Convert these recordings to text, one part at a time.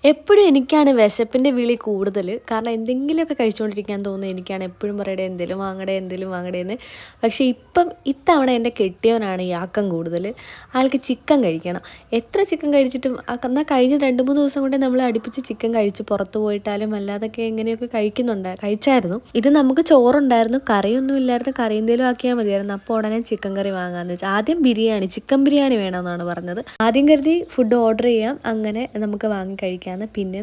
എപ്പോഴും എനിക്കാണ് വിശപ്പിൻ്റെ വിളി കൂടുതൽ. കാരണം എന്തെങ്കിലുമൊക്കെ കഴിച്ചുകൊണ്ടിരിക്കാൻ തോന്നുന്നു. എനിക്കാണ് എപ്പോഴും പറയണേ എന്തേലും വാങ്ങടേ എന്തേലും വാങ്ങടേ എന്ന്. പക്ഷേ ഇപ്പം ഇത്തവണ എൻ്റെ കെട്ടിയവനാണ് ഈ ആക്കം കൂടുതൽ. ആൾക്ക് ചിക്കൻ കഴിക്കണം. എത്ര ചിക്കൻ കഴിച്ചിട്ടും എന്നാൽ കഴിഞ്ഞ 2-3 ദിവസം കൊണ്ട് നമ്മൾ അടുപ്പിച്ച് ചിക്കൻ കഴിച്ചു. പുറത്ത് പോയിട്ടാലും അല്ലാതൊക്കെ എങ്ങനെയൊക്കെ കഴിച്ചായിരുന്നു. ഇത് നമുക്ക് ചോറുണ്ടായിരുന്നു, കറിയൊന്നും ഇല്ലായിരുന്നു. കറി എന്തേലും ആക്കിയാൽ മതിയായിരുന്നു. അപ്പോൾ ഉടനെ ചിക്കൻ കറി വാങ്ങാമെന്ന് വെച്ചാൽ ആദ്യം ചിക്കൻ ബിരിയാണി വേണമെന്നാണ് പറഞ്ഞത്. ആദ്യം കരുതി ഫുഡ് ഓർഡർ ചെയ്യാം, അങ്ങനെ നമുക്ക് വാങ്ങി കഴിക്കാമെന്ന്. പിന്നെ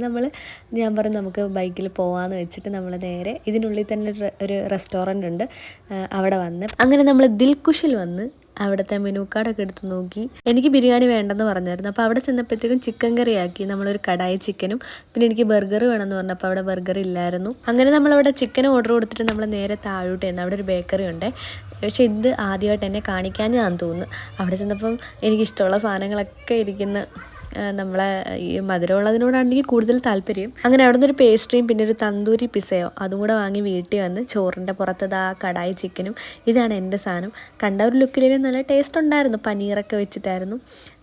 ഞാൻ പറഞ്ഞു നമുക്ക് ബൈക്കിൽ പോകാമെന്ന് വെച്ചിട്ട് നമ്മൾ നേരെ ഇതിനുള്ളിൽ തന്നെ ഒരു റെസ്റ്റോറൻ്റ് ഉണ്ട്, അവിടെ വന്ന് അങ്ങനെ നമ്മൾ ദിൽകുഷിൽ വന്ന് അവിടുത്തെ മെനു കാർഡൊക്കെ എടുത്ത് നോക്കി. എനിക്ക് ബിരിയാണി വേണ്ടെന്ന് പറഞ്ഞായിരുന്നു. അപ്പോൾ അവിടെ ചെന്നപ്പോഴത്തേക്കും ചിക്കൻ കറി ആക്കി. നമ്മളൊരു കടായി ചിക്കനും പിന്നെ എനിക്ക് ബർഗർ വേണമെന്ന് പറഞ്ഞപ്പോൾ അവിടെ ബർഗർ ഇല്ലായിരുന്നു. അങ്ങനെ നമ്മളവിടെ ചിക്കൻ ഓർഡർ കൊടുത്തിട്ട് നമ്മൾ നേരെ താഴോട്ട് ചെന്ന് അവിടെ ഒരു ബേക്കറി ഉണ്ട്. പക്ഷേ ഇത് ആദ്യമായിട്ട് എന്നെ കാണിക്കാഞ്ഞാന്ന് തോന്നുന്നു. അവിടെ ചെന്നപ്പം എനിക്കിഷ്ടമുള്ള സാധനങ്ങളൊക്കെ ഇരിക്കുന്ന, നമ്മളെ ഈ മധുരമുള്ളതിനോടാണ് എനിക്ക് കൂടുതൽ താല്പര്യം. അങ്ങനെ അവിടെ നിന്നൊരു പേസ്ട്രിയും പിന്നെ ഒരു തന്തൂരി പിസയോ അതും കൂടെ വാങ്ങി വീട്ടിൽ വന്ന് ചോറിൻ്റെ പുറത്തത് ആ കടായി ചിക്കനും, ഇതാണ് എൻ്റെ സാധനം. കണ്ട ഒരു ലുക്കിലും നല്ല ടേസ്റ്റ് ഉണ്ടായിരുന്നു. പനീറൊക്കെ വെച്ചിട്ടായിരുന്നു,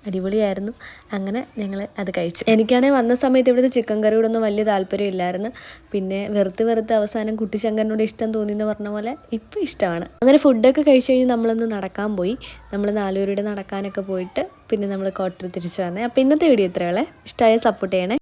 അടിപൊളിയായിരുന്നു. അങ്ങനെ ഞങ്ങൾ അത് കഴിച്ചു. എനിക്കാണെങ്കിൽ വന്ന സമയത്ത് ഇവിടുത്തെ ചിക്കൻ കറിയോടൊന്നും വലിയ താല്പര്യം ഇല്ലായിരുന്നു. പിന്നെ വെറുത്ത് അവസാനം കുട്ടിശങ്കരനോട് ഇഷ്ടം തോന്നിയെന്ന് പറഞ്ഞ പോലെ ഇപ്പം ഇഷ്ടമാണ്. അങ്ങനെ ഫുഡൊക്കെ കഴിച്ച് കഴിഞ്ഞ് നമ്മളൊന്ന് നടക്കാൻ പോയി. നമ്മൾ 4 പേരുടെ നടക്കാനൊക്കെ പോയിട്ട് പിന്നെ നമ്മൾ ക്വാർട്ടറിൽ തിരിച്ചു വന്നേ. അപ്പോൾ ഇന്നത്തെ വീഡിയോ ഇത്രയുള്ളേ. ഇഷ്ടമായ സപ്പോർട്ട് ചെയ്യണേ.